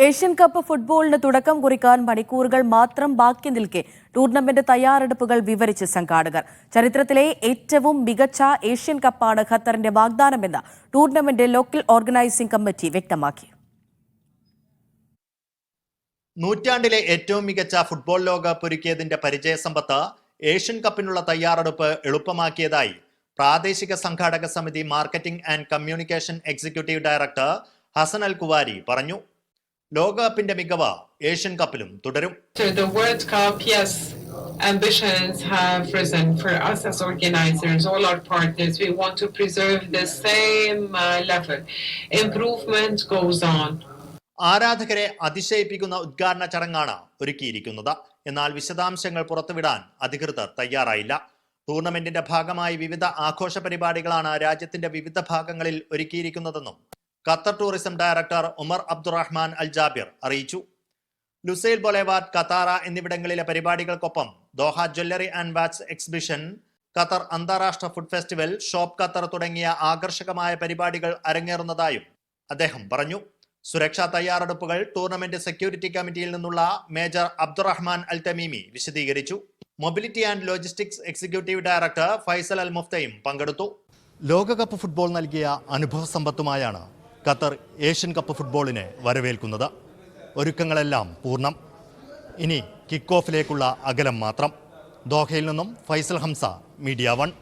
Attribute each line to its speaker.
Speaker 1: Asian cup ഫുട്ബോളിന് തുടക്കം കുറിക്കാൻ മണിക്കൂറുകൾ മാത്രം ബാക്കി നിൽക്കെ ടൂർണമെന്റ് തയ്യാറെടുപ്പുകൾ വിവരിച്ച് സംഘാടകർ. ചരിത്രത്തിലെ ഏറ്റവും മികച്ച ഏഷ്യൻ കപ്പാണ് ഖത്തറിന്റെ വാഗ്ദാനമെന്ന് ടൂർണമെന്റ് ലോക്കൽ ഓർഗനൈസിംഗ് കമ്മിറ്റി വ്യക്തമാക്കി.
Speaker 2: നൂറ്റാണ്ടിലെ ഏറ്റവും മികച്ച ഫുട്ബോൾ ലോകകപ്പ് ഒരുക്കിയതിന്റെ പരിചയസമ്പത്ത് ഏഷ്യൻ കപ്പിനുള്ള തയ്യാറെടുപ്പ് എളുപ്പമാക്കിയതായി പ്രാദേശിക സംഘാടക സമിതി marketing and communication executive director Hassan Al Kuwari പറഞ്ഞു. ലോകകപ്പിന്റെ മികവ് ഏഷ്യൻ കപ്പിലും തുടരും.
Speaker 3: The World Cup, yes, ambitions have risen for us as organizers, all our partners. We want to preserve the same level. Improvement goes on.
Speaker 2: ആരാധകരെ അതിശയിപ്പിക്കുന്ന ഉദ്ഘാടന ചടങ്ങാണ് ഒരുക്കിയിരിക്കുന്നത്. എന്നാൽ വിശദാംശങ്ങൾ പുറത്തുവിടാൻ അധികൃതർ തയ്യാറായില്ല. ടൂർണമെന്റിന്റെ ഭാഗമായി വിവിധ ആഘോഷ പരിപാടികളാണ് രാജ്യത്തിന്റെ വിവിധ ഭാഗങ്ങളിൽ ഒരുക്കിയിരിക്കുന്നതെന്നും Qatar tourism director Omar Abdulrahman Al Jaber അറിയിച്ചു. ലുസൈൽ ബൊളേവാർഡ്, കത്താറ എന്നിവിടങ്ങളിലെ പരിപാടികൾക്കൊപ്പം Doha jewellery and watch exhibition, Qatar അന്താരാഷ്ട്ര ഫുഡ് ഫെസ്റ്റിവൽ, ഷോപ്പ് ഖത്തർ തുടങ്ങിയ ആകർഷകമായ പരിപാടികൾ അരങ്ങേറുന്നതായും അദ്ദേഹം പറഞ്ഞു. സുരക്ഷാ തയ്യാറെടുപ്പുകൾ ടൂർണമെന്റ് സെക്യൂരിറ്റി കമ്മിറ്റിയിൽ നിന്നുള്ള മേജർ അബ്ദുറഹ്മാൻ അൽ തമീമി വിശദീകരിച്ചു. Mobility and logistics executive director Faisal Al മുഫ്തയും പങ്കെടുത്തു. ലോകകപ്പ് ഫുട്ബോൾ നൽകിയ അനുഭവ സമ്പത്തുമായാണ് ഖത്തർ ഏഷ്യൻ കപ്പ് ഫുട്ബോളിനെ വരവേൽക്കുന്നത്. ഒരുക്കങ്ങളെല്ലാം പൂർണ്ണം. ഇനി കിക്ക് ഓഫിലേക്കുള്ള അകലം മാത്രം. ദോഹയിൽ നിന്നും ഫൈസൽ ഹംസ, മീഡിയ 1.